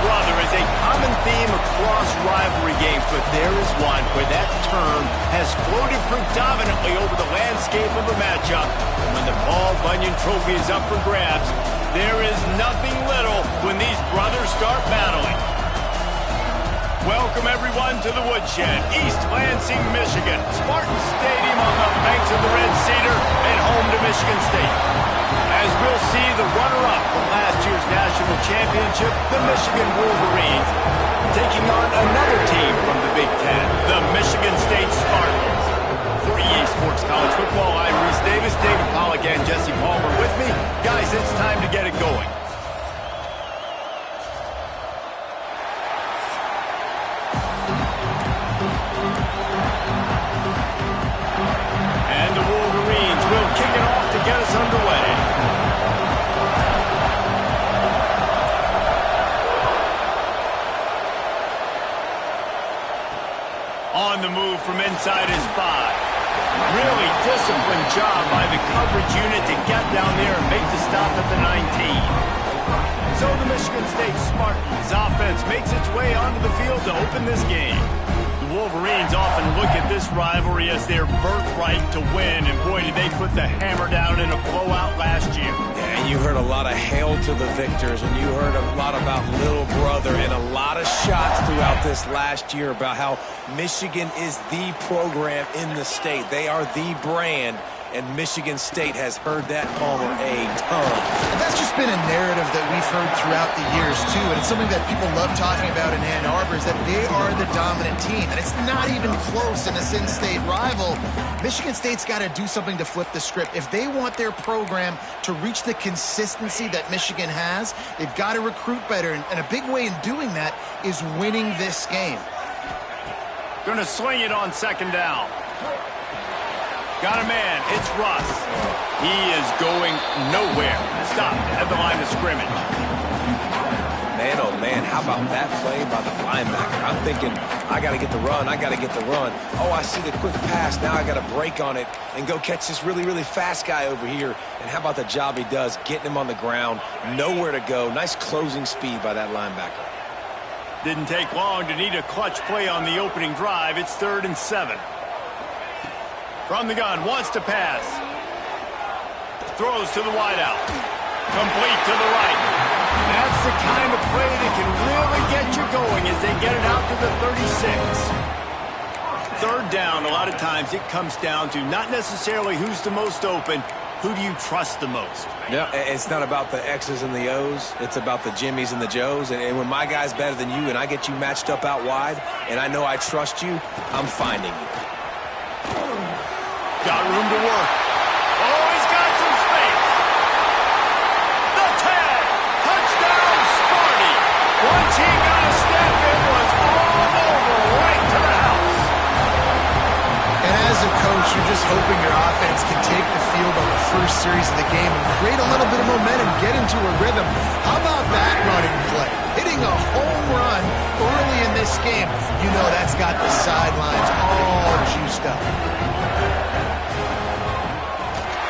brother is a common theme across rivalry games, but there is one where that term has floated predominantly over the landscape of a matchup. And when the Paul Bunyan Trophy is up for grabs, there is nothing little when these brothers start battling. Welcome, everyone, to the Woodshed, East Lansing, Michigan. Spartan Stadium on the banks of the Red Cedar and home to Michigan State. As we'll see, the runner-up from last year's national championship, the Michigan Wolverines, taking on another team from the Big Ten, the Michigan State Spartans. For EA Sports College Football, I'm Reese Davis, David Pollack, and Jesse Palmer with me. Guys, it's time to get it going. And the Wolverines will kick it off to get us underway. On the move from inside his 5. Really disciplined job by the coverage unit to get down there and make the stop at the 19. So the Michigan State Spartans offense makes its way onto the field to open this game. The Wolverines often look at this rivalry as their birthright to win, and boy, did they put the hammer down in a blowout last year. Yeah, and you heard a lot of hail to the victors, and you heard a lot about little brother, and a lot of shots throughout this last year about how Michigan is the program in the state. They are the brand, and Michigan State has heard that, Palmer, a ton. And that's just been a narrative that we've heard throughout the years, too. And it's something that people love talking about in Ann Arbor, is that they are the dominant team. And it's not even close in this in-state rival. Michigan State's got to do something to flip the script. If they want their program to reach the consistency that Michigan has, they've got to recruit better. And a big way in doing that is winning this game. Gonna swing it on second down. Got a man, it's Russ. He is going nowhere. Stopped at the line of scrimmage. Man, oh man, how about that play by the linebacker? I'm thinking, I got to get the run, I got to get the run. Oh, I see the quick pass, now I got to break on it and go catch this really, really fast guy over here. And how about the job he does, getting him on the ground, nowhere to go. Nice closing speed by that linebacker. Didn't take long to need a clutch play on the opening drive. It's 3rd and 7. From the gun, wants to pass. Throws to the wideout. Complete to the right. That's the kind of play that can really get you going as they get it out to the 36. 3rd down, a lot of times it comes down to not necessarily who's the most open, who do you trust the most? Yeah, it's not about the X's and the O's. It's about the Jimmies and the Joes. And when my guy's better than you and I get you matched up out wide and I know I trust you, I'm finding you. Got room to work. Oh, he's got some space. The tag. Touchdown, Sparty. Once he got a step, it was all over, right to the house. And as a coach, you're just hoping your offense can take the field on the first series of the game and create a little bit of momentum, get into a rhythm. How about that running play? Hitting a home run early in this game. You know that's got the sidelines all juiced up.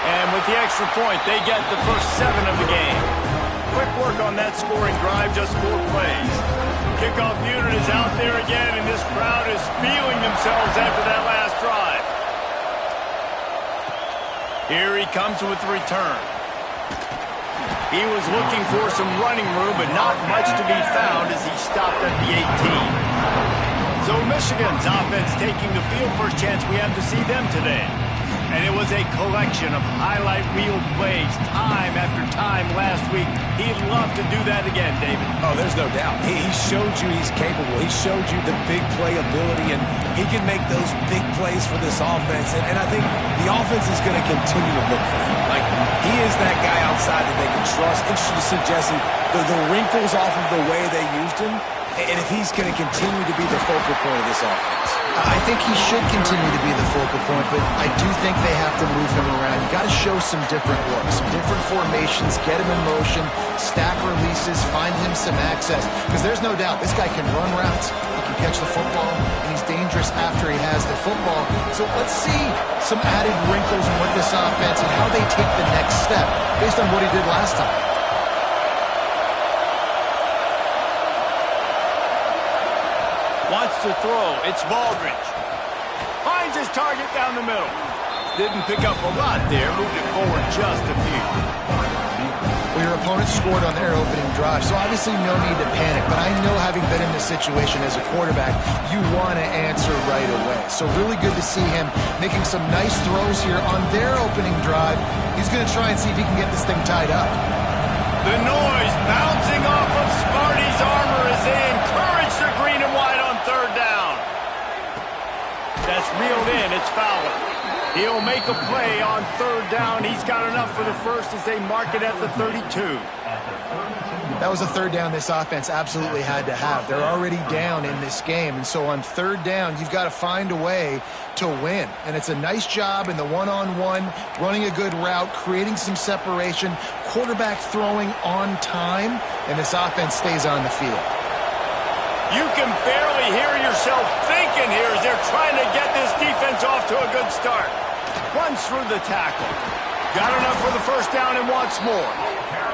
And with the extra point, they get the first 7 of the game. Quick work on that scoring drive, just 4 plays. Kickoff unit is out there again, and this crowd is feeling themselves after that last drive. Here he comes with the return. He was looking for some running room, but not much to be found as he stopped at the 18. So Michigan's offense taking the field. First chance we have to see them today. And it was a collection of highlight reel plays time after time last week. He'd love to do that again, David. Oh, there's no doubt. He showed you he's capable. He showed you the big play ability, and he can make those big plays for this offense. And I think the offense is going to continue to look for him. Like, he is that guy outside that they can trust. Interesting to see, Jesse, the wrinkles off of the way they used him, and if he's going to continue to be the focal point of this offense. I think he should continue to be the focal point, but I do think they have to move him around. You got to show some different looks, some different formations, get him in motion, stack releases, find him some access. Because there's no doubt this guy can run routes, he can catch the football, and he's dangerous after he has the football. So let's see some added wrinkles in what this offense and how they take the next step based on what he did last time. wants to throw. It's Baldridge. Finds his target down the middle. Didn't pick up a lot there. Moved it forward just a few. Well, your opponent scored on their opening drive, so obviously no need to panic. But I know, having been in this situation as a quarterback, you want to answer right away. So really good to see him making some nice throws here on their opening drive. He's going to try and see if he can get this thing tied up. The noise bouncing off of Smarty's armor as they encourage the green and white on third down. That's reeled in. It's Fowler. He'll make a play on third down. He's got enough for the first as they mark it at the 32. That was a third down this offense absolutely had to have. They're already down in this game, and so on third down, you've got to find a way to win. And it's a nice job in the one-on-one, running a good route, creating some separation, quarterback throwing on time, and this offense stays on the field. You can barely hear yourself thinking here as they're trying to get this defense off to a good start. Runs through the tackle. Got enough for the first down and wants more.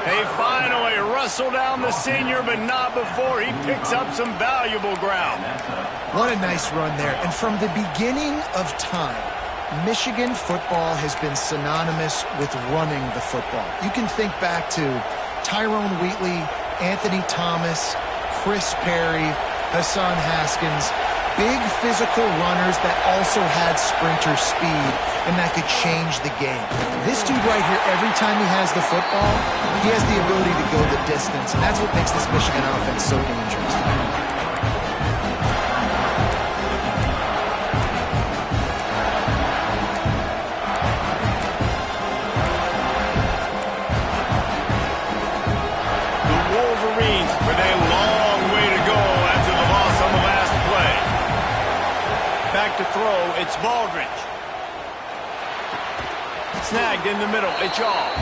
They finally wrestle down the senior, but not before he picks up some valuable ground. What a nice run there. And from the beginning of time, Michigan football has been synonymous with running the football. You can think back to Tyrone Wheatley, Anthony Thomas, Chris Perry, Hassan Haskins, big physical runners that also had sprinter speed and that could change the game. This dude right here, every time he has the football, he has the ability to go the distance, and that's what makes this Michigan offense so dangerous. The Wolverines with a long way to go after the loss on the last play. Back to throw, it's Baldridge. Snagged in the middle, it's All.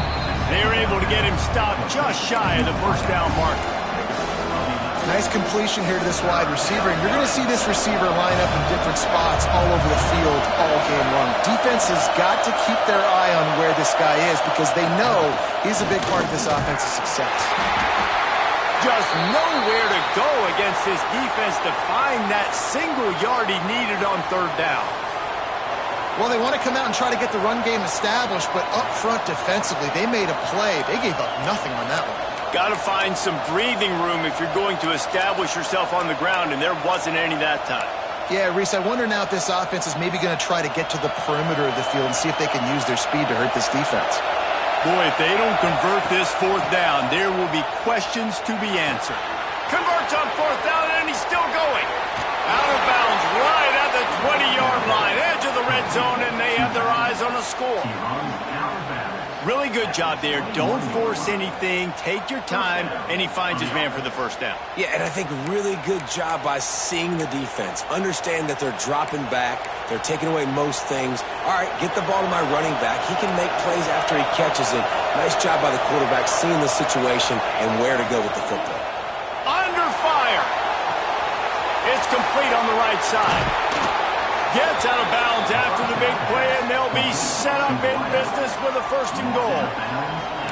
They are able to get him stopped just shy of the first down marker. Nice completion here to this wide receiver, and you're going to see this receiver line up in different spots all over the field all game long. Defense has got to keep their eye on where this guy is because they know he's a big part of this offense's success. Just nowhere to go against this defense to find that single yard he needed on third down. Well, they want to come out and try to get the run game established, but up front defensively, they made a play. They gave up nothing on that one. Got to find some breathing room if you're going to establish yourself on the ground, and there wasn't any that time. Yeah, Reese, I wonder now if this offense is maybe going to try to get to the perimeter of the field and see if they can use their speed to hurt this defense. Boy, if they don't convert this fourth down, there will be questions to be answered. Converts on fourth down, and he's still going. Out of bounds right at the 20-yard line, edge of the red zone, and they have their eyes on a score. Really good job there. Don't force anything. Take your time, and he finds his man for the first down. Yeah, and I think really good job by seeing the defense. Understand that they're dropping back. They're taking away most things. All right, get the ball to my running back. He can make plays after he catches it. Nice job by the quarterback seeing the situation and where to go with the football. Under fire. It's complete on the right side. Gets out of bounds after the big play, and they'll be set up in business with a first and goal.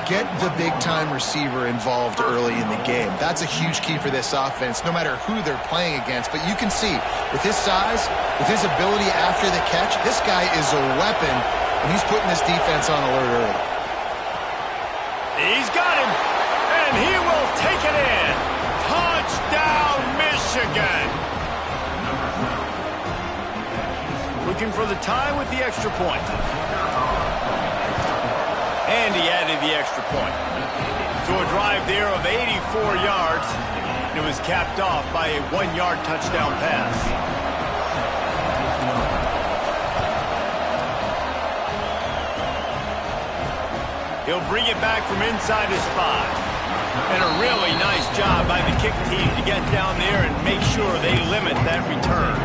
Get the big-time receiver involved early in the game. That's a huge key for this offense, no matter who they're playing against. But you can see, with his size, with his ability after the catch, this guy is a weapon, and he's putting this defense on alert early. He's got him, and he will take it in. Touchdown, Michigan. Looking for the tie with the extra point. And he added the extra point. So a drive there of 84 yards. And it was capped off by a 1-yard touchdown pass. He'll bring it back from inside his 5. And a really nice job by the kick team to get down there and make sure they limit that return.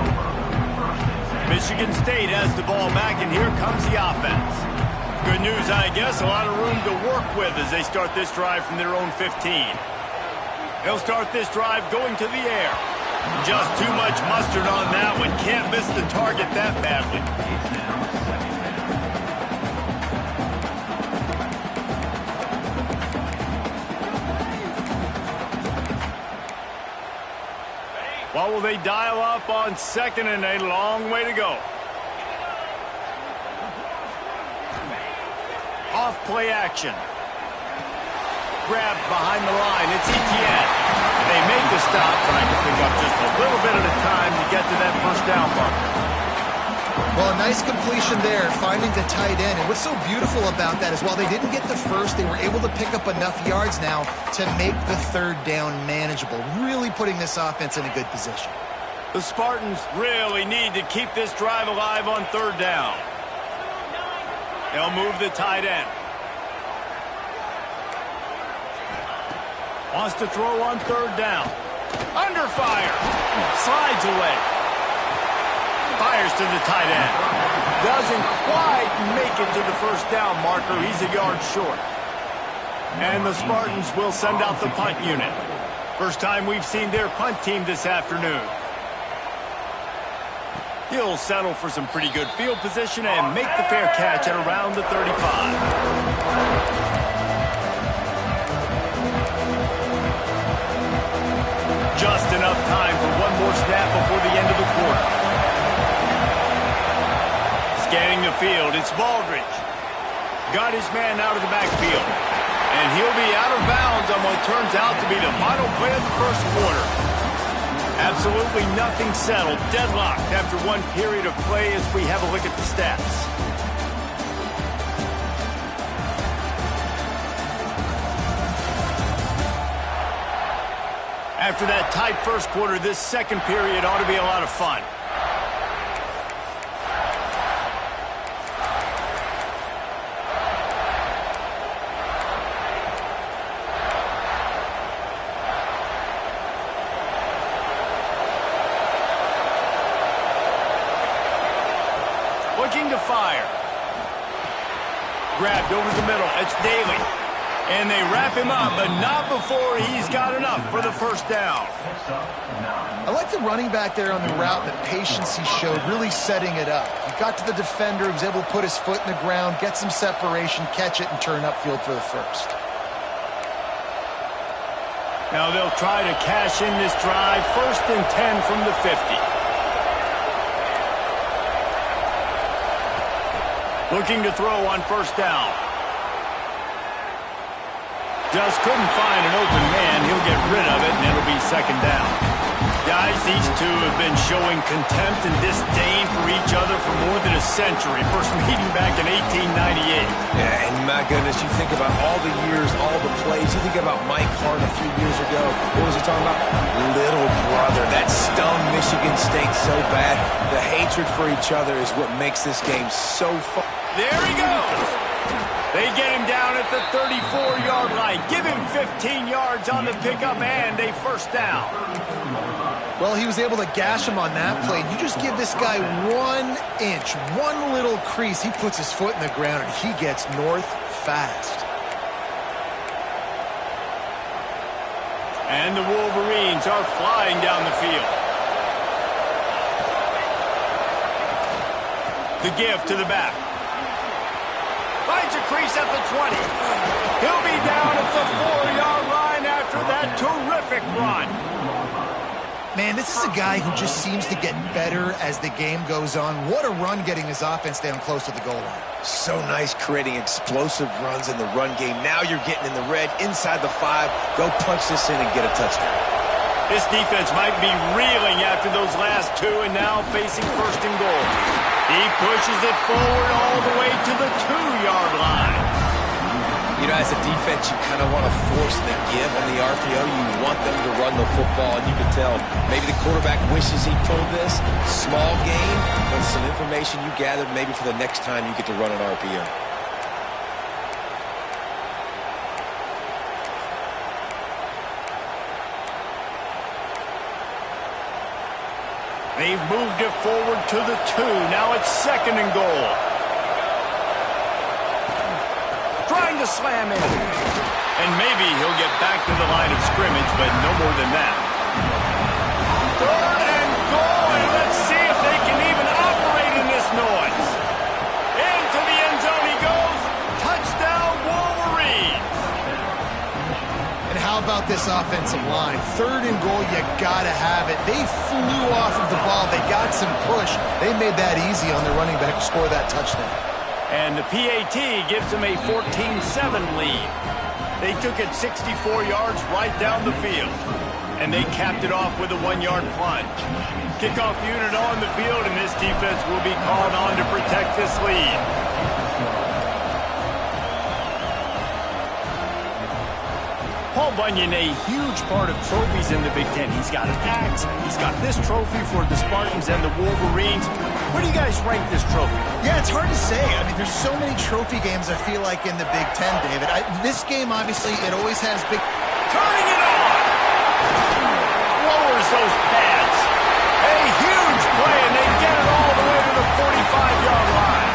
Michigan State has the ball back, and here comes the offense. Good news, I guess, a lot of room to work with as they start this drive from their own 15. They'll start this drive going to the air. Just too much mustard on that one. Can't miss the target that badly. What will they dial up on second and a long way to go? Off play action. Grab behind the line. It's Etienne. They make the stop, trying to pick up just a little bit at a time to get to that first down marker. Well, a nice completion there, finding the tight end. And what's so beautiful about that is while they didn't get the first, they were able to pick up enough yards now to make the third down manageable, really putting this offense in a good position. The Spartans really need to keep this drive alive on third down. They'll move the tight end. Wants to throw on third down. Under fire. Slides away. Fires to the tight end. Doesn't quite make it to the first down marker. He's a yard short. And the Spartans will send out the punt unit. First time we've seen their punt team this afternoon. He'll settle for some pretty good field position and make the fair catch at around the 35. Just enough time for one more snap before the end of the quarter. Scanning the field, it's Baldridge. Got his man out of the backfield. And he'll be out of bounds on what turns out to be the final play of the first quarter. Absolutely nothing settled, deadlocked after one period of play as we have a look at the stats. After that tight first quarter, this second period ought to be a lot of fun. Looking to fire. Grabbed over the middle. It's Daly. And they wrap him up, but not before he's got enough for the first down. I like the running back there on the route, the patience he showed, really setting it up. He got to the defender, he was able to put his foot in the ground, get some separation, catch it, and turn upfield for the first. Now they'll try to cash in this drive. 1st and 10 from the 50. Looking to throw on first down. Just couldn't find an open man. He'll get rid of it, and it'll be second down. Guys, these two have been showing contempt and disdain for each other for more than a century. First meeting back in 1898. Yeah, and my goodness, you think about all the years, all the plays. You think about Mike Hart a few years ago. What was he talking about? Little brother. That stung Michigan State so bad. The hatred for each other is what makes this game so fun. There he goes. They get him down at the 34-yard line. Give him 15 yards on the pickup and a first down. Well, he was able to gash him on that play. You just give this guy 1 inch, one little crease. He puts his foot in the ground, and he gets north fast. And the Wolverines are flying down the field. The give to the back. Finds a crease at the 20. He'll be down at the 4-yard line after that terrific run. Man, this is a guy who just seems to get better as the game goes on. What a run getting his offense down close to the goal line. So nice creating explosive runs in the run game. Now you're getting in the red, inside the 5. Go punch this in and get a touchdown. This defense might be reeling after those last two and now facing 1st and goal. He pushes it forward all the way to the 2-yard line. You know, as a defense, you kind of want to force the give on the RPO. You want them to run the football, and you can tell maybe the quarterback wishes he pulled this. Small gain, but some information you gathered maybe for the next time you get to run an RPO. They've moved it forward to the 2. Now it's 2nd and goal. Trying to slam in. And maybe he'll get back to the line of scrimmage, but no more than that. 3rd and goal, and let's see if they can even operate in this noise. Into the end zone he goes. Touchdown, Wolverines. And how How about this offensive line? 3rd and goal, you gotta have it. They flew off of the ball. They got some push. They made that easy on their running back to score that touchdown. And the PAT gives them a 14-7 lead. They took it 64 yards right down the field. And they capped it off with a 1-yard plunge. Kickoff unit on the field, and this defense will be called on to protect this lead. Paul Bunyan, a huge part of trophies in the Big Ten. He's got an axe. He's got this trophy for the Spartans and the Wolverines. Where do you guys rank this trophy? Yeah, it's hard to say. I mean, there's so many trophy games, I feel like, in the Big Ten, David. This game, obviously, it always has big... Turning it on! Lowers those pads. A huge play, and they get it all the way to the 45-yard line.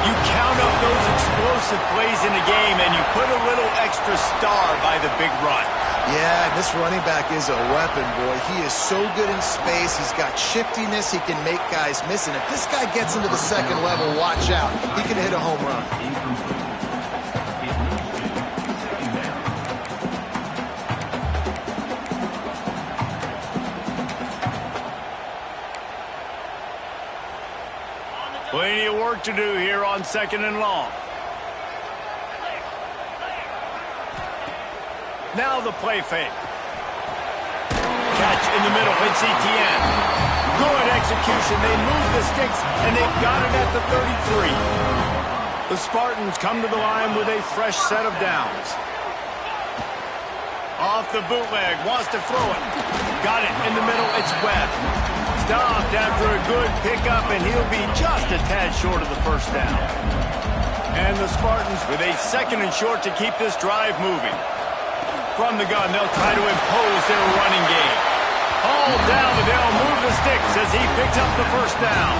You count up those explosive plays in a game, and you put a little extra star by the big run. Yeah, this running back is a weapon, boy. He is so good in space. He's got shiftiness. He can make guys miss. And if this guy gets into the 2nd level, watch out. He can hit a home run. Plenty of work to do here on 2nd and long. Now the play fake. Catch in the middle. It's Etienne. Good execution. They move the sticks, and they've got it at the 33. The Spartans come to the line with a fresh set of downs. Off the bootleg. Wants to throw it. Got it in the middle. It's Webb. Stopped after a good pickup, and he'll be just a tad short of the 1st down. And the Spartans with a 2nd and short to keep this drive moving. From the gun, they'll try to impose their running game. All down, but they'll move the sticks as he picks up the 1st down.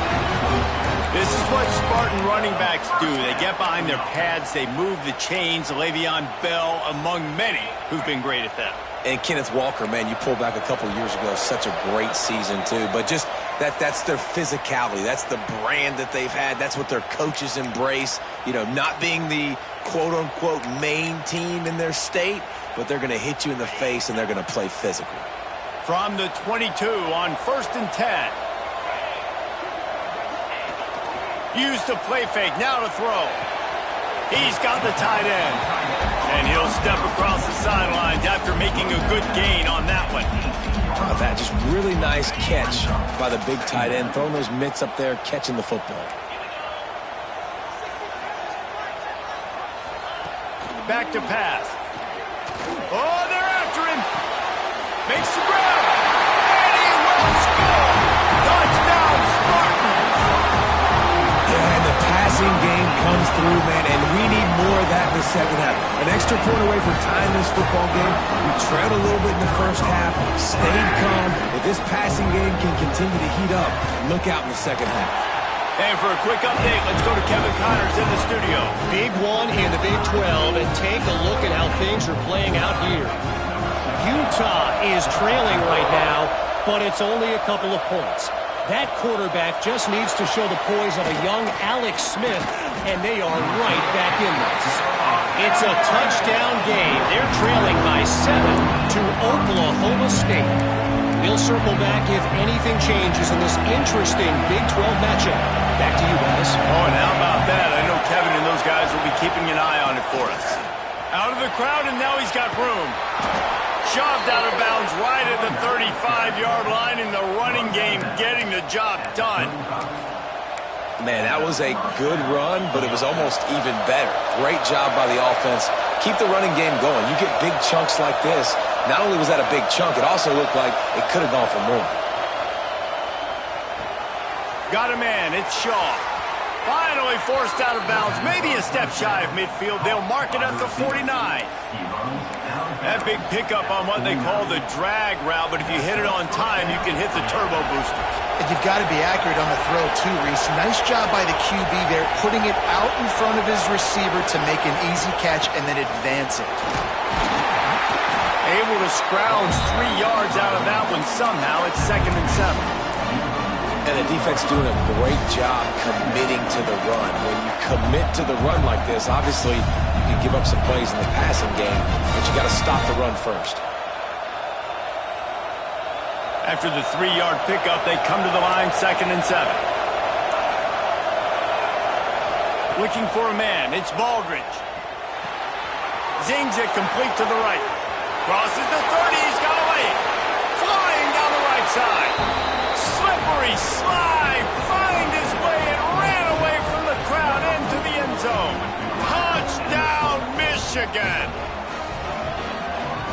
This is what Spartan running backs do. They get behind their pads, they move the chains. Le'Veon Bell, among many, who've been great at that. And Kenneth Walker, man, you pulled back a couple years ago, such a great season, too. But just that's their physicality. That's the brand that they've had. That's what their coaches embrace. You know, not being the quote-unquote main team in their state, but they're going to hit you in the face, and they're going to play physical. From the 22 on 1st and 10. Use the play fake. Now to throw. He's got the tight end. And he'll step across the sidelines after making a good gain on that one. Oh, that just really nice catch by the big tight end, throwing those mitts up there, catching the football. Back to pass. Oh, they're after him. Makes the grab. And he will score. Touchdown, Spartans. Yeah, and the passing game comes through, man, and we need more of that in the 2nd half. An extra point away from tying this football game. We trailed a little bit in the 1st half, stayed calm. If this passing game can continue to heat up, look out in the 2nd half. And for a quick update, let's go to Kevin Connors in the studio. Big one in the Big 12, and take a look at how things are playing out here. Utah is trailing right now, but it's only a couple of points. That quarterback just needs to show the poise of a young Alex Smith, and they are right back in this. It's a touchdown game. They're trailing by 7 to Oklahoma State. We'll circle back if anything changes in this interesting Big 12 matchup. Back to you guys. Oh, and how about that? I know Kevin and those guys will be keeping an eye on it for us. Out of the crowd, and now he's got room. Shoved out of bounds right at the 35-yard line in the running game, getting the job done. Man, that was a good run, but it was almost even better. Great job by the offense. Keep the running game going. You get big chunks like this. Not only was that a big chunk, it also looked like it could have gone for more. Got a man. It's Shaw. Finally forced out of bounds. Maybe a step shy of midfield. They'll mark it at the 49. That big pickup on what they call the drag route, but if you hit it on time, you can hit the turbo boosters. And you've got to be accurate on the throw, too, Reese. Nice job by the QB there, putting it out in front of his receiver to make an easy catch and then advance it. Able to scrounge 3 yards out of that one somehow. It's 2nd and 7. And the defense doing a great job committing to the run. When you commit to the run like this, obviously you can give up some plays in the passing game, but but you got to stop the run first. After the 3-yard pickup, they come to the line, 2nd and 7. Looking for a man, it's Baldridge. Zings it complete to the right. Crosses the 30, he's got away. Flying down the right side. Slippery slide, find his way and ran away from the crowd into the end zone. Touchdown, Michigan.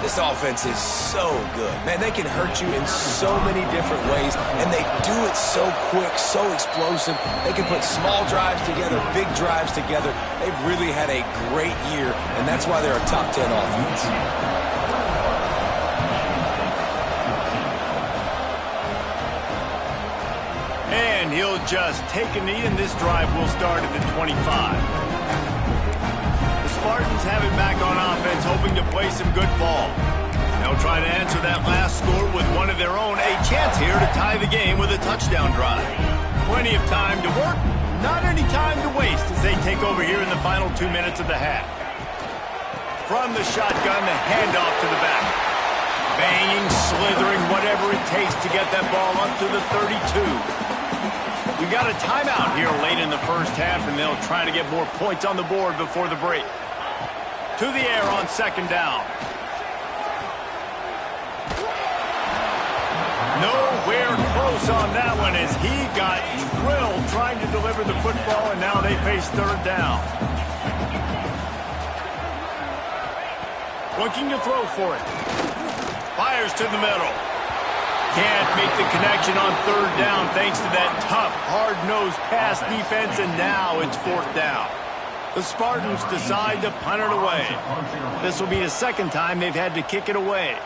This offense is so good. Man, they can hurt you in so many different ways, and they do it so quick, so explosive. They can put small drives together, big drives together. They've really had a great year, and that's why they're a top 10 offense. And he'll just take a knee, and this drive will start at the 25. Spartans have it back on offense, hoping to play some good ball. They'll try to answer that last score with one of their own. A chance here to tie the game with a touchdown drive. Plenty of time to work, not any time to waste as they take over here in the final 2 minutes of the half. From the shotgun, the handoff to the back. Banging, slithering, whatever it takes to get that ball up to the 32. We got a timeout here late in the first half, and they'll try to get more points on the board before the break. To the air on 2nd down. Nowhere close on that one as he got drilled trying to deliver the football, and now they face 3rd down. Looking to throw for it. Fires to the middle. Can't make the connection on 3rd down thanks to that tough, hard-nosed pass defense, and now it's 4th down. The Spartans decide to punt it away. This will be the 2nd time they've had to kick it away.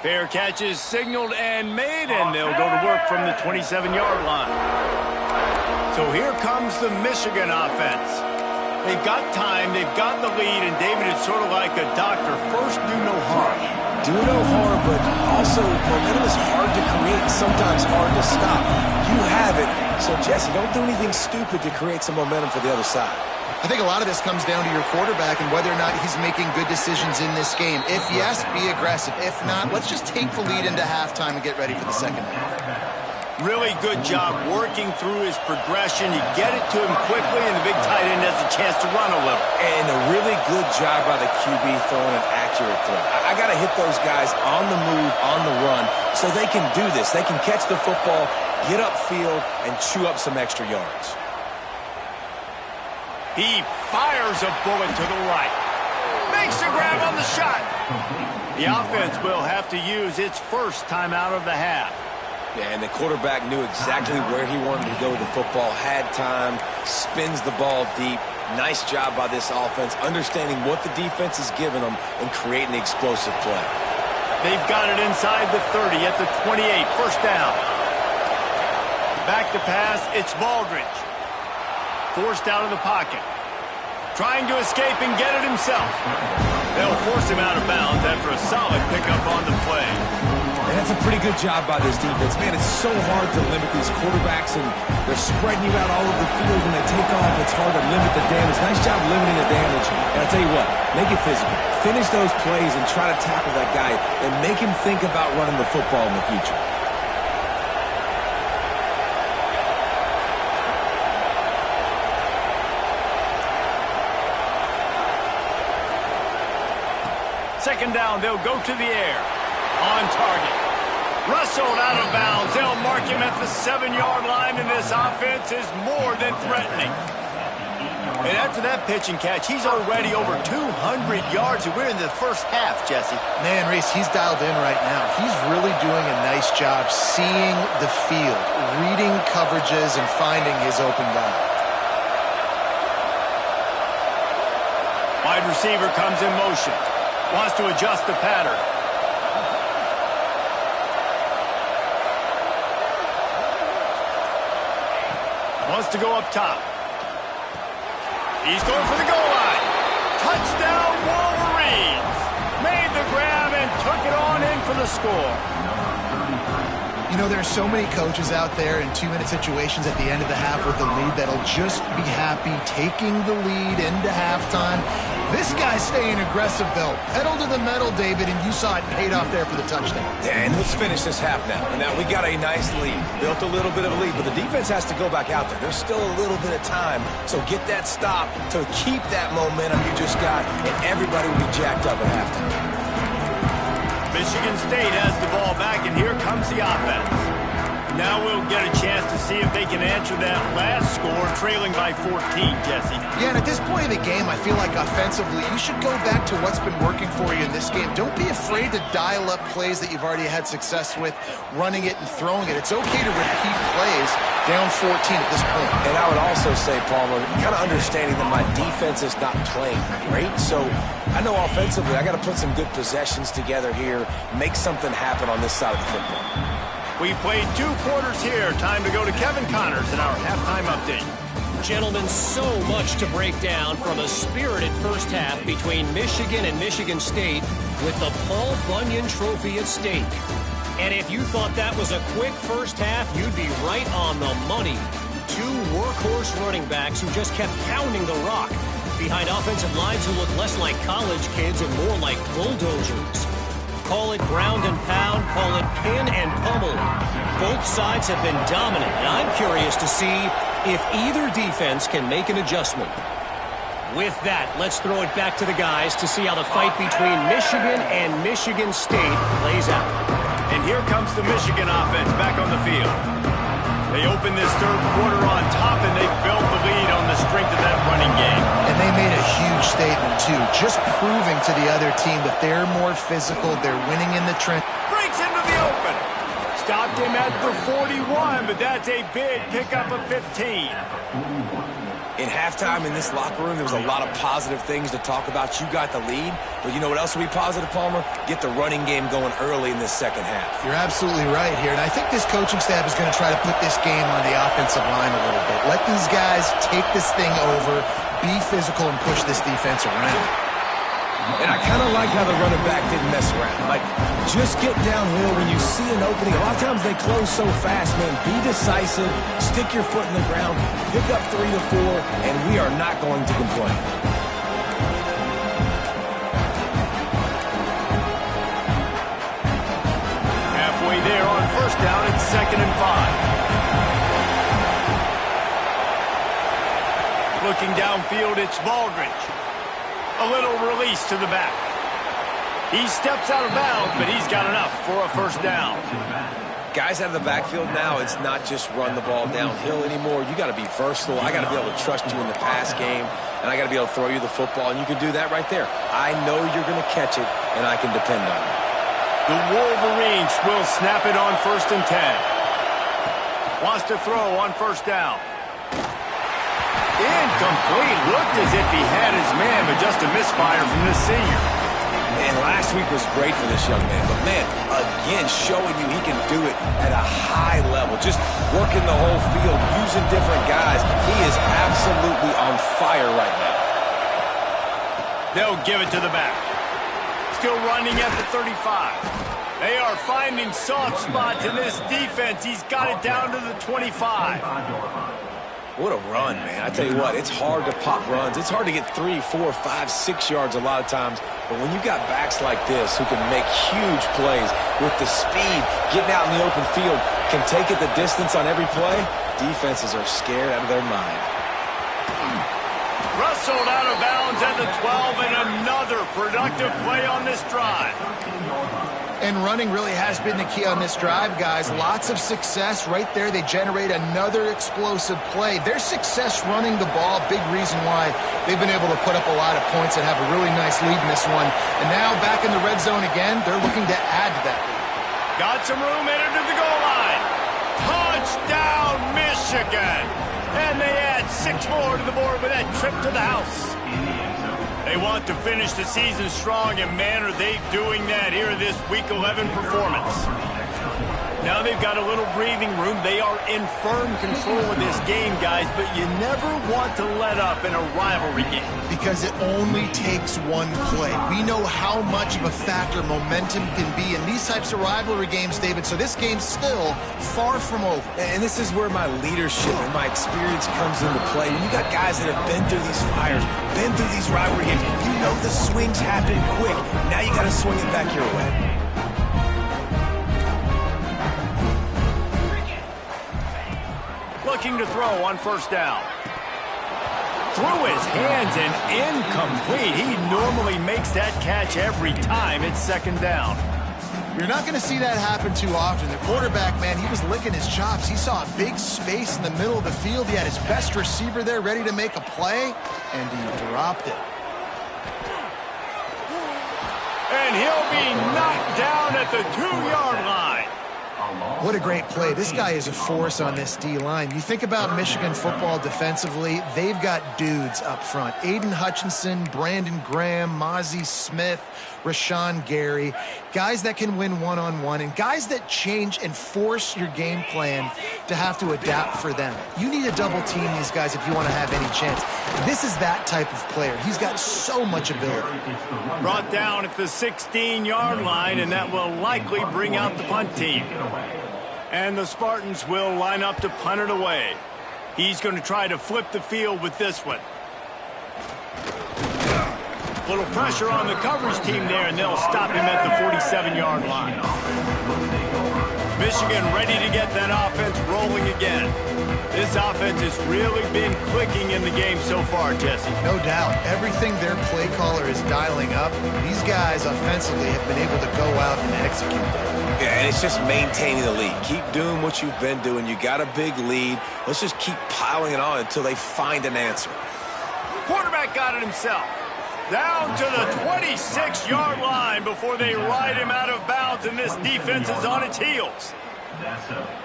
Fair catch is signaled and made, and they'll go to work from the 27-yard line. So here comes the Michigan offense. They've got time, they've got the lead, and David, it's sort of like a doctor. First, do no harm. Do no harm, but also momentum is hard to create and sometimes hard to stop. You have it, so Jesse, don't do anything stupid to create some momentum for the other side. I think a lot of this comes down to your quarterback and whether or not he's making good decisions in this game. If yes, be aggressive. If not, let's just take the lead into halftime and get ready for the 2nd half. Really good job working through his progression. You get it to him quickly, and the big tight end has a chance to run a little. And a really good job by the QB throwing an accurate throw. I got to hit those guys on the move, on the run, so they can do this. They can catch the football, get upfield, and chew up some extra yards. He fires a bullet to the right. Makes a grab on the shot. The offense will have to use its first timeout of the half. Yeah, and the quarterback knew exactly where he wanted to go with the football, had time, spins the ball deep. Nice job by this offense, understanding what the defense is giving them and creating the explosive play. They've got it inside the 30 at the 28, 1st down. Back to pass, it's Baldridge. Forced out of the pocket. Trying to escape and get it himself. They'll force him out of bounds after a solid pickup on the play. And that's a pretty good job by this defense. Man, it's so hard to limit these quarterbacks, and they're spreading you out all over the field. When they take off, it's hard to limit the damage. Nice job limiting the damage. And I'll tell you what, make it physical. Finish those plays and try to tackle that guy and make him think about running the football in the future. Second down, they'll go to the air. On target. Rustled out of bounds. They'll mark him at the 7-yard line, and this offense is more than threatening. And after that pitch and catch, he's already over 200 yards, and we're in the first half, Jesse. Man, Reese, he's dialed in right now. He's really doing a nice job seeing the field, reading coverages, and finding his open guy. Wide receiver comes in motion. Wants to adjust the pattern. Wants to go up top. He's going for the goal line. Touchdown, Wolverines. Made the grab and took it on in for the score. You know, there are so many coaches out there in 2-minute situations at the end of the half with the lead that'll just be happy taking the lead into halftime. This guy's staying aggressive, though. Pedal to the metal, David, and you saw it paid off there for the touchdown. Yeah, and let's finish this half now. And now we got a nice lead. Built a little bit of a lead, but the defense has to go back out there. There's still a little bit of time. So get that stop to keep that momentum you just got, and everybody will be jacked up at halftime. Michigan State has the ball back, and here comes the offense. Now we'll get a chance to see if they can answer that last score, trailing by 14, Jesse. Yeah, and at this point in the game, I feel like offensively, you should go back to what's been working for you in this game. Don't be afraid to dial up plays that you've already had success with, running it and throwing it. It's okay to repeat plays down 14 at this point. And I would also say, Palmer, kind of understanding that my defense is not playing great, so I know offensively I got to put some good possessions together here, make something happen on this side of the football. We played 2 quarters here. Time to go to Kevin Connors in our halftime update. Gentlemen, so much to break down from a spirited first half between Michigan and Michigan State with the Paul Bunyan Trophy at stake. And if you thought that was a quick first half, you'd be right on the money. 2 workhorse running backs who just kept pounding the rock behind offensive lines who look less like college kids and more like bulldozers. Call it ground and pound, call it pin and pummel. Both sides have been dominant, and I'm curious to see if either defense can make an adjustment. With that, let's throw it back to the guys to see how the fight between Michigan and Michigan State plays out. And here comes the Michigan offense back on the field. They opened this third quarter on top, and they built the lead on the strength of that running game. And they made a huge statement, too, just proving to the other team that they're more physical, they're winning in the trench. Breaks into the open. Stopped him at the 41, but that's a big pickup of 15. In halftime in this locker room, there was a lot of positive things to talk about. You got the lead, but you know what else will be positive, Palmer? Get the running game going early in this second half. You're absolutely right here, and I think this coaching staff is going to try to put this game on the offensive line a little bit. Let these guys take this thing over, be physical, and push this defense around. And I kind of like how the running back didn't mess around. Like, just get downhill when you see an opening. A lot of times they close so fast, man. Be decisive, stick your foot in the ground, pick up 3 to 4, and we are not going to complain. Halfway there on first down, it's 2nd and 5. Looking downfield, it's Baldridge. A little release to the back. He steps out of bounds, but he's got enough for a first down. Guys out of the backfield now, it's not just run the ball downhill anymore. You got to be versatile. I got to be able to trust you in the pass game, and I got to be able to throw you the football, and you can do that right there. I know you're going to catch it, and I can depend on it. The Wolverines will snap it on 1st and 10. Wants to throw on first down. Incomplete. Looked as if he had his man, but just a misfire from this senior. And last week was great for this young man. But, man, again, showing you he can do it at a high level. Just working the whole field, using different guys. He is absolutely on fire right now. They'll give it to the back. Still running at the 35. They are finding soft spots in this defense. He's got it down to the 25. What a run, man. I tell you what, it's hard to pop runs. It's hard to get 3, 4, 5, 6 yards a lot of times. But when you got backs like this who can make huge plays with the speed, getting out in the open field, can take it the distance on every play, defenses are scared out of their mind. Wrestled out of bounds at the 12, and another productive play on this drive. And running really has been the key on this drive, guys. Lots of success right there. They generate another explosive play. Their success running the ball, big reason why they've been able to put up a lot of points and have a really nice lead in this one. And now back in the red zone again, they're looking to add to that lead. Got some room, headed to the goal line. Touchdown, Michigan! And they add 6 more to the board with that trip to the house. They want to finish the season strong, and man, are they doing that here in this Week 11 performance. Now they've got a little breathing room. They are in firm control of this game, guys, but you never want to let up in a rivalry game. Because it only takes one play. We know how much of a factor momentum can be in these types of rivalry games, David, so this game's still far from over. And this is where my leadership and my experience comes into play. You got guys that have been through these fires, been through these rivalry games. You know the swings happen quick. Now you got to swing it back your way. Looking to throw on first down. Through his hands and incomplete. He normally makes that catch every time. It's second down. You're not going to see that happen too often. The quarterback, man, he was licking his chops. He saw a big space in the middle of the field. He had his best receiver there ready to make a play, and he dropped it. And he'll be knocked down at the 2-yard line. What a great play. This guy is a force on this D-line. You think about Michigan football defensively, they've got dudes up front. Aiden Hutchinson, Brandon Graham, Mozzie Smith, Rashawn Gary, guys that can win one-on-one and guys that change and force your game plan to have to adapt for them. You need to double team these guys if you want to have any chance. This is that type of player. He's got so much ability. Brought down at the 16-yard line, and that will likely bring out the punt team. And the Spartans will line up to punt it away. He's going to try to flip the field with this one. Little pressure on the coverage team there, and they'll stop him at the 47-yard line. Michigan ready to get that offense rolling again. This offense has really been clicking in the game so far, Jesse. No doubt. Everything their play caller is dialing up, these guys offensively have been able to go out and execute that. Yeah, and it's just maintaining the lead. Keep doing what you've been doing. You got a big lead. Let's just keep piling it on until they find an answer. Quarterback got it himself. Down to the 26-yard line before they ride him out of bounds, and this defense is on its heels.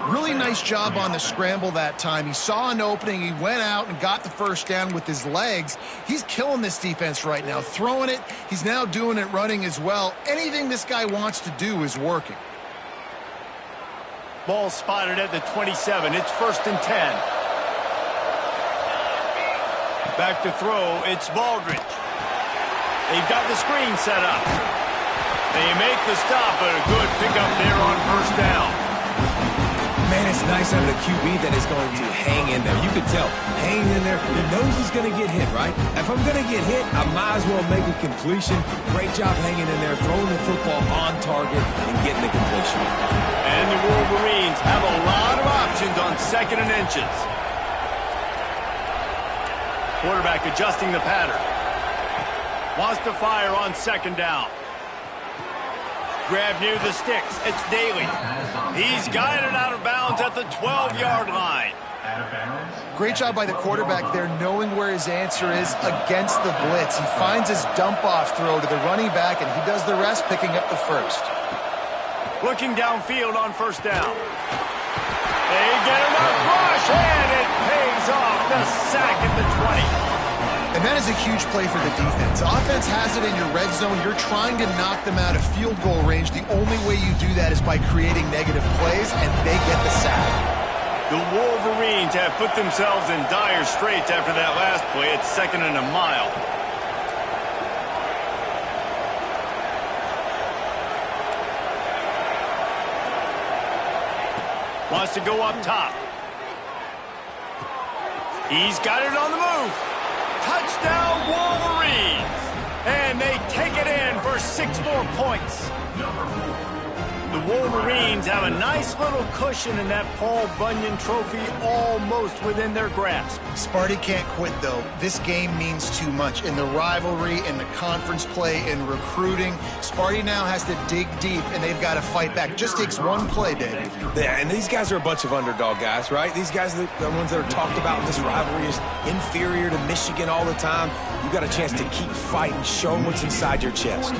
Really nice job on the scramble that time. He saw an opening. He went out and got the first down with his legs. He's killing this defense right now. Throwing it. He's now doing it running as well. Anything this guy wants to do is working. Ball spotted at the 27. It's 1st and 10. Back to throw. It's Baldridge. They've got the screen set up. They make the stop, but a good pickup there on first down. Man, it's nice having a QB that is going to hang in there. You can tell, hanging in there, he knows he's going to get hit, right? If I'm going to get hit, I might as well make a completion. Great job hanging in there, throwing the football on target and getting the completion. And the Wolverines have a lot of options on 2nd and inches. Quarterback adjusting the pattern. Wants to fire on 2nd down. Grab near the sticks. It's Daly. He's guided out of bounds at the 12-yard line. Great job by the quarterback there, knowing where his answer is against the blitz. He finds his dump-off throw to the running back, and he does the rest, picking up the first. Looking downfield on first down. They get him a rush, and it pays off. The sack at the 20. And that is a huge play for the defense. Offense has it in your red zone. You're trying to knock them out of field goal range. The only way you do that is by creating negative plays, and they get the sack. The Wolverines have put themselves in dire straits after that last play. It's 2nd and a mile. Wants to go up top. He's got it on the move. Touchdown Wolverines! And they take it in for 6 more points. The Wolverines have a nice little cushion in that Paul Bunyan trophy almost within their grasp. Sparty can't quit, though. This game means too much. In the rivalry, in the conference play, in recruiting, Sparty now has to dig deep, and they've got to fight back. Just takes one play, Dave. Yeah, and these guys are a bunch of underdog guys, right? These guys are the ones that are talked about in this rivalry as inferior to Michigan all the time. You got a chance to keep fighting, show them what's inside your chest.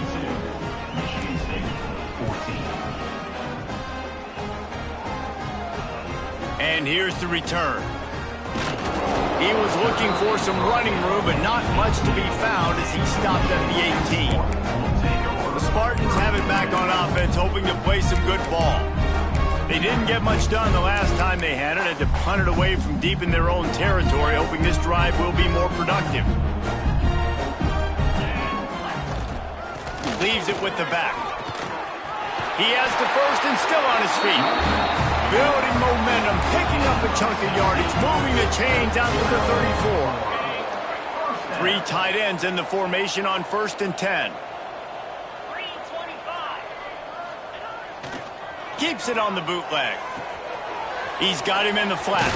And here's the return. He was looking for some running room, but not much to be found as he stopped at the 18. The Spartans have it back on offense, hoping to play some good ball. They didn't get much done the last time they had it. Had to punt it away from deep in their own territory, hoping this drive will be more productive. Leaves it with the back. He has the first and still on his feet. Building momentum, picking up a chunk of yardage, moving the chains out to the 34. 3 tight ends in the formation on 1st and 10. Keeps it on the bootleg. He's got him in the flat.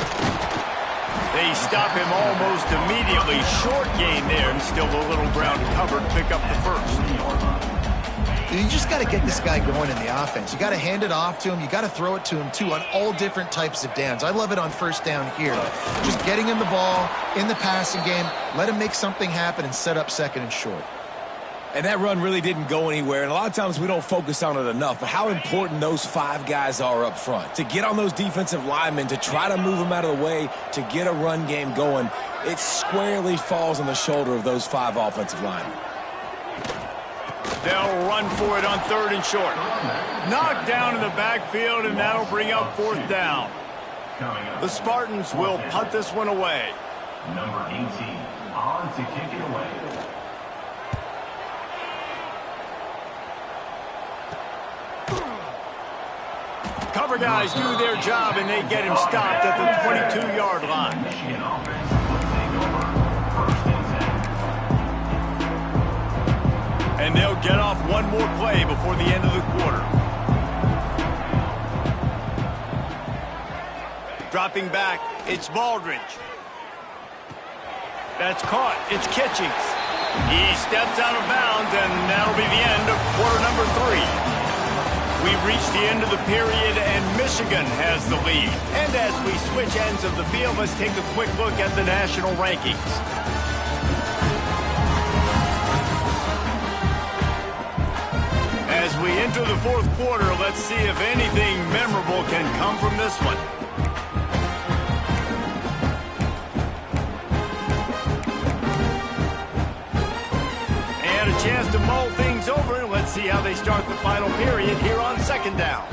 They stop him almost immediately. Short gain there, and still a little ground covered to pick up the first. You just got to get this guy going in the offense. You got to hand it off to him. You got to throw it to him, too, on all different types of downs. I love it on 1st down here. Just getting him the ball in the passing game, let him make something happen and set up 2nd and short. And that run really didn't go anywhere, and a lot of times we don't focus on it enough, but how important those 5 guys are up front. To get on those defensive linemen, to try to move them out of the way, to get a run game going, it squarely falls on the shoulder of those 5 offensive linemen. They'll run for it on 3rd and short. Knocked down in the backfield, and that'll bring up 4th down. The Spartans will punt this one away. Number 18, on to kick it away. Cover guys do their job, and they get him stopped at the 22-yard line. Michigan offense will take over 1st and 10. And they'll get off one more play before the end of the quarter. Dropping back, it's Baldridge. That's caught. It's Kitchings. He steps out of bounds, and that'll be the end of quarter number 3. We've reached the end of the period, and Michigan has the lead. And as we switch ends of the field, let's take a quick look at the national rankings. As we enter the 4th quarter, let's see if anything memorable can come from this one. And a chance to mull things over. Let's see how they start the final period here on 2nd down.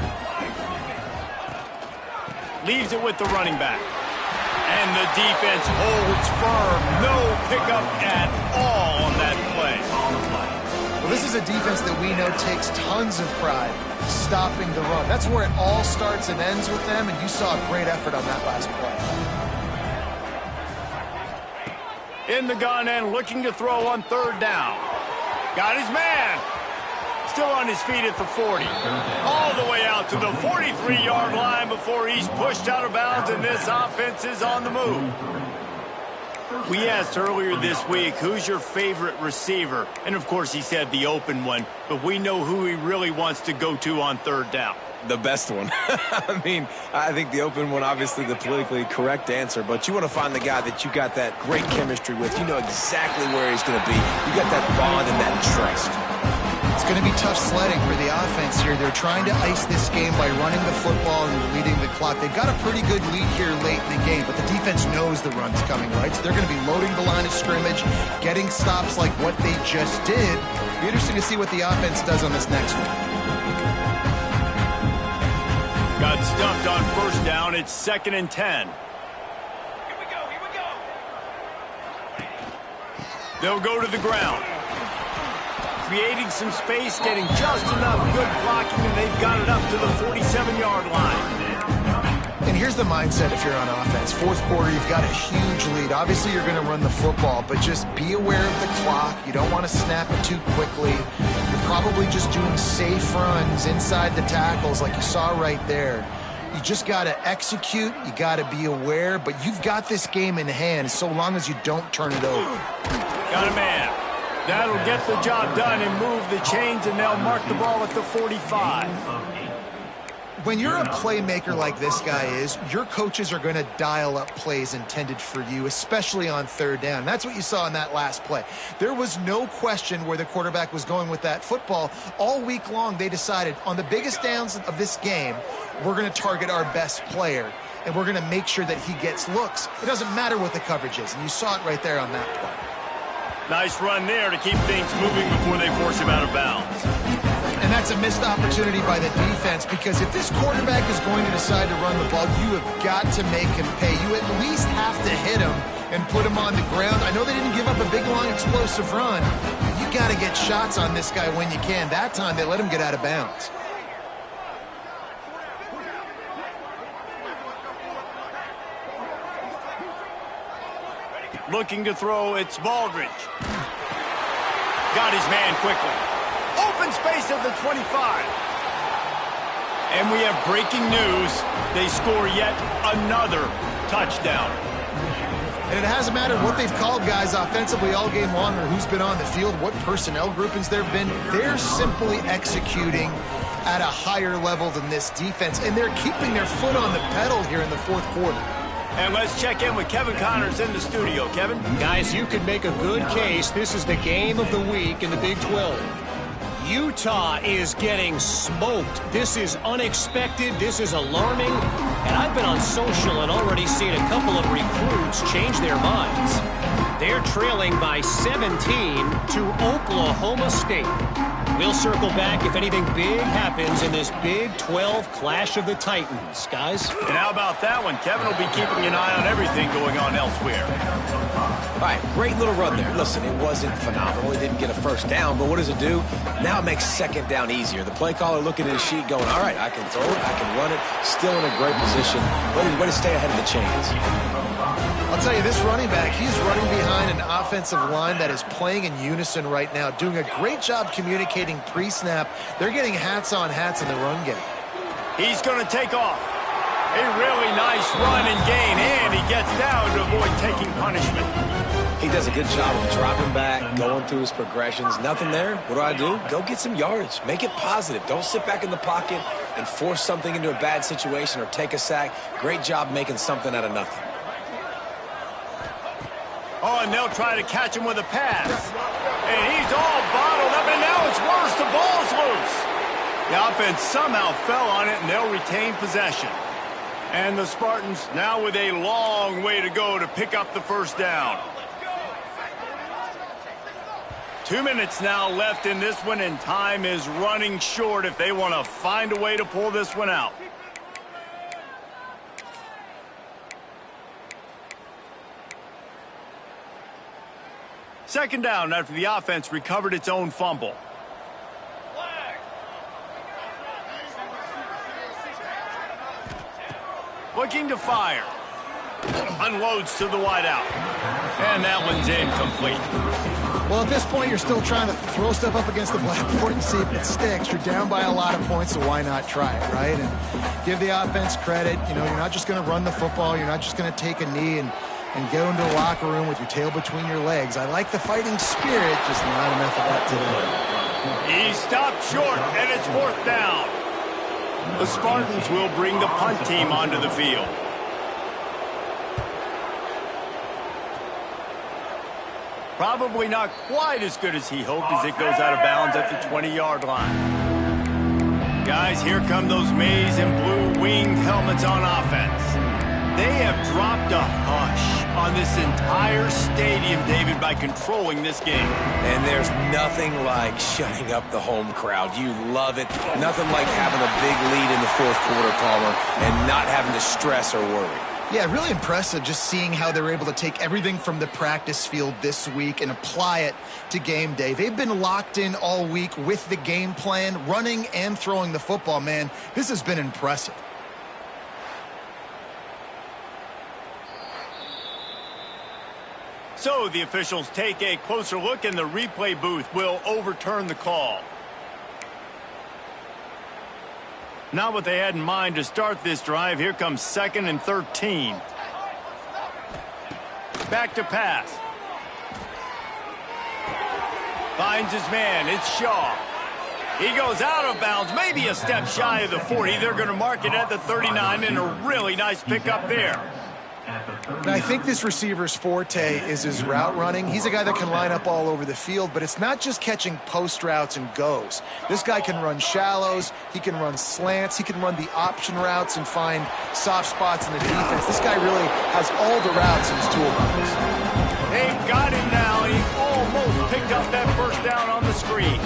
Leaves it with the running back. And the defense holds firm. No pickup at all on that play. Well, this is a defense that we know takes tons of pride stopping the run. That's where it all starts and ends with them, and you saw a great effort on that last play. In the gun and looking to throw on 3rd down. Got his man. Still on his feet at the 40. All the way out to the 43-yard line before he's pushed out of bounds, and this offense is on the move. We asked earlier this week, who's your favorite receiver? And, of course, he said the open one, but we know who he really wants to go to on 3rd down. The best one. I mean, I think the open one, obviously the politically correct answer, but you want to find the guy that you got that great chemistry with. You know exactly where he's going to be. You got that bond and that trust. It's going to be tough sledding for the offense here. They're trying to ice this game by running the football and leading the clock. They've got a pretty good lead here late in the game, but the defense knows the run's coming, right? So they're going to be loading the line of scrimmage, getting stops like what they just did. It'll be interesting to see what the offense does on this next one. Got stuffed on 1st down. It's 2nd and 10. Here we go. They'll go to the ground. Creating some space, getting just enough good blocking, and they've got it up to the 47-yard line. And here's the mindset if you're on offense. 4th quarter, you've got a huge lead. Obviously, you're going to run the football, but just be aware of the clock. You don't want to snap it too quickly. You're probably just doing safe runs inside the tackles like you saw right there. You just got to execute. You got to be aware, but you've got this game in hand so long as you don't turn it over. Got a man. That'll get the job done and move the chains, and they'll mark the ball at the 45. When you're a playmaker like this guy is, your coaches are going to dial up plays intended for you, especially on 3rd down. And that's what you saw in that last play. There was no question where the quarterback was going with that football. All week long, they decided on the biggest downs of this game, we're going to target our best player, and we're going to make sure that he gets looks. It doesn't matter what the coverage is, and you saw it right there on that play. Nice run there to keep things moving before they force him out of bounds. And that That's a missed opportunity by the defense, because if this quarterback is going to decide to run the ball, you have got to make him pay. You at least have to hit him and put him on the ground. I know they didn't give up a big, long, explosive run. You got to get shots on this guy when you can. That time, they let him get out of bounds. Looking to throw, it's Baldridge. Got his man quickly. Open space at the 25. And we have breaking news. They score yet another touchdown. And it hasn't mattered what they've called guys offensively all game long or who's been on the field, what personnel groupings there have been. They're simply executing at a higher level than this defense, and they're keeping their foot on the pedal here in the fourth quarter. And let's check in with Kevin Connors in the studio. Kevin? Guys, you could make a good case. This is the game of the week in the Big 12. Utah is getting smoked. This is unexpected. This is alarming. And I've been on social and already seen a couple of recruits change their minds. They're trailing by 17 to Oklahoma State. We'll circle back if anything big happens in this Big 12 Clash of the Titans, guys. And how about that one? Kevin will be keeping an eye on everything going on elsewhere. All right, great little run there. Listen, it wasn't phenomenal. He didn't get a first down, but what does it do? Now it makes second down easier. The play caller looking at his sheet going, all right, I can throw it, I can run it, still in a great position. Way to stay ahead of the chains. I'll tell you, this running back, he's running behind an offensive line that is playing in unison right now, doing a great job communicating pre-snap. They're getting hats on hats in the run game. He's going to take off. A really nice run and gain, and he gets down to avoid taking punishment. He does a good job of dropping back, going through his progressions. Nothing there. What do? Go get some yardage. Make it positive. Don't sit back in the pocket and force something into a bad situation or take a sack. Great job making something out of nothing. Oh, and they'll try to catch him with a pass. And he's all bottled up, and now it's worse. The ball's loose. The offense somehow fell on it, and they'll retain possession. And the Spartans now with a long way to go to pick up the first down. 2 minutes now left in this one, and time is running short if they want to find a way to pull this one out. Second down after the offense recovered its own fumble. Looking to fire. Unloads to the wideout. And that one's incomplete. Well, at this point, you're still trying to throw stuff up against the blackboard and see if it sticks. You're down by a lot of points, so why not try it, right? And give the offense credit. You know, you're not just going to run the football. You're not just going to take a knee and go into the locker room with your tail between your legs. I like the fighting spirit, just not enough of that today. He stopped short, and it's fourth down. The Spartans will bring the punt team onto the field. Probably not quite as good as he hoped as it goes out of bounds at the 20-yard line. Guys, here come those maize and blue winged helmets on offense. They have dropped a hush on this entire stadium, David, by controlling this game. And there's nothing like shutting up the home crowd. You love it. Nothing like having a big lead in the fourth quarter, Palmer, and not having to stress or worry. Yeah, really impressive just seeing how they're able to take everything from the practice field this week and apply it to game day. They've been locked in all week with the game plan, running and throwing the football, man. This has been impressive. So the officials take a closer look, and the replay booth will overturn the call. Not what they had in mind to start this drive. Here comes 2nd and 13. Back to pass. Finds his man. It's Shaw. He goes out of bounds, maybe a step shy of the 40. They're going to mark it at the 39, and a really nice pickup there. Now, I think this receiver's forte is his route running. He's a guy that can line up all over the field, but it's not just catching post routes and goes. This guy can run shallows, he can run slants, he can run the option routes and find soft spots in the defense. This guy really has all the routes in his toolbox. They've got him now, and he almost picked up that first down on the screen.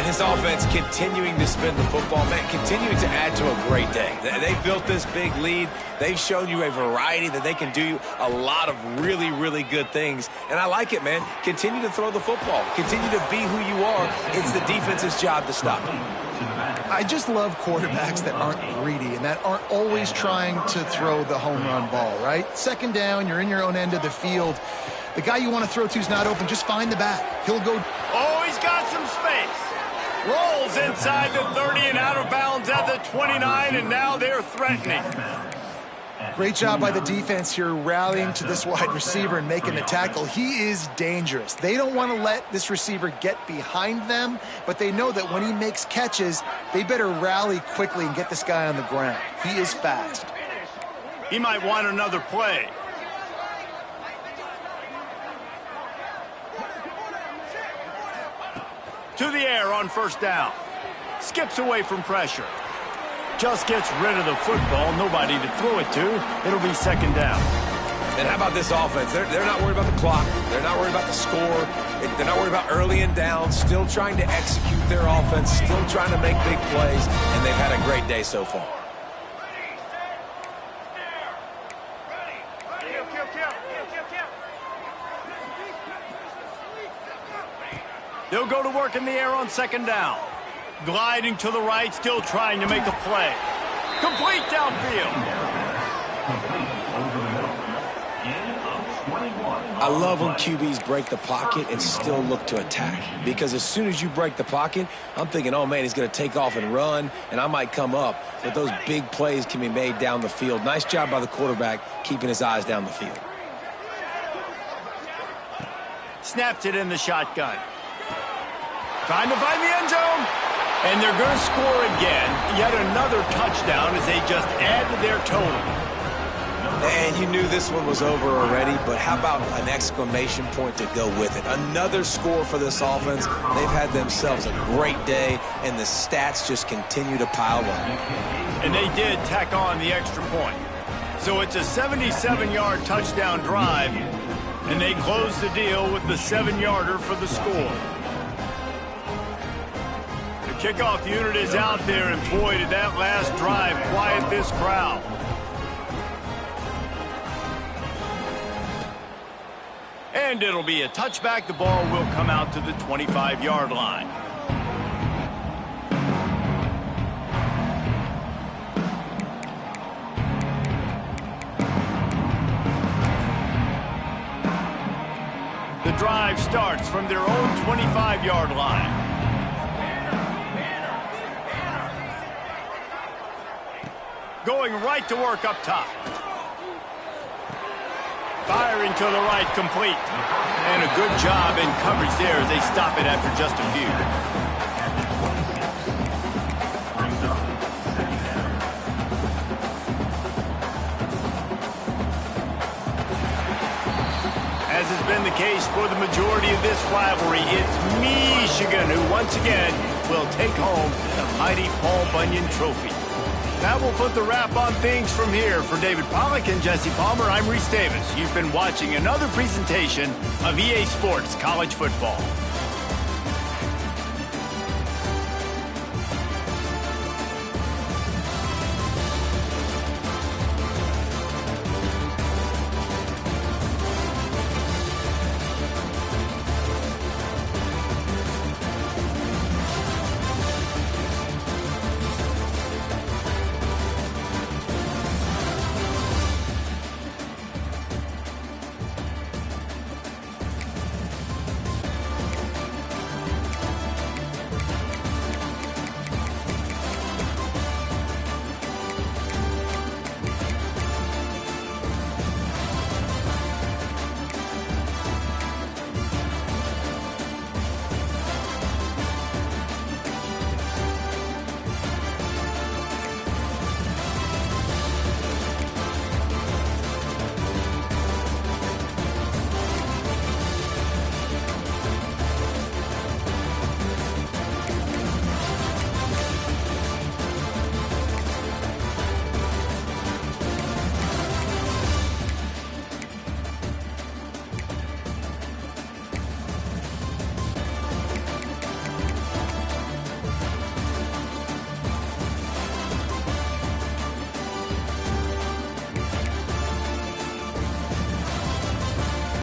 And his offense continuing to spin the football, man, continuing to add to a great day. They built this big lead. They've shown you a variety that they can do a lot of really, really good things. And I like it, man. Continue to throw the football. Continue to be who you are. It's the defense's job to stop you. I just love quarterbacks that aren't greedy and that aren't always trying to throw the home run ball, right? Second down, you're in your own end of the field. The guy you want to throw to is not open. Just find the back. He'll go. Oh, he's got some space. Rolls inside the 30 and out of bounds at the 29, and now they're threatening. Great job by the defense here rallying to this wide receiver and making the tackle. He is dangerous. They don't want to let this receiver get behind them, but they know that when he makes catches, they better rally quickly and get this guy on the ground. He is fast. He might want another play. To the air on first down. Skips away from pressure. Just gets rid of the football. Nobody to throw it to. It'll be second down. And how about this offense? They're not worried about the clock. They're not worried about the score. They're not worried about early and down. Still trying to execute their offense. Still trying to make big plays. And they've had a great day so far. They'll go to work in the air on second down. Gliding to the right, still trying to make a play. Complete downfield. I love when QBs break the pocket and still look to attack. Because as soon as you break the pocket, I'm thinking, oh, man, he's going to take off and run, and I might come up. But those big plays can be made down the field. Nice job by the quarterback keeping his eyes down the field. Snaps it in the shotgun. Trying to find the end zone. And they're going to score again. Yet another touchdown as they just add to their total. And you knew this one was over already, but how about an exclamation point to go with it? Another score for this offense. They've had themselves a great day, and the stats just continue to pile up. And they did tack on the extra point. So it's a 77-yard touchdown drive, and they close the deal with the 7-yarder for the score. Kickoff unit is out there, and boy, did that last drive quiet this crowd. And it'll be a touchback. The ball will come out to the 25-yard line. The drive starts from their own 25-yard line. Going right to work up top. Firing to the right, complete. And a good job in coverage there as they stop it after just a few. As has been the case for the majority of this rivalry, it's Michigan who once again will take home the mighty Paul Bunyan Trophy. That will put the wrap on things from here. For David Pollack and Jesse Palmer, I'm Reese Davis. You've been watching another presentation of EA Sports College Football.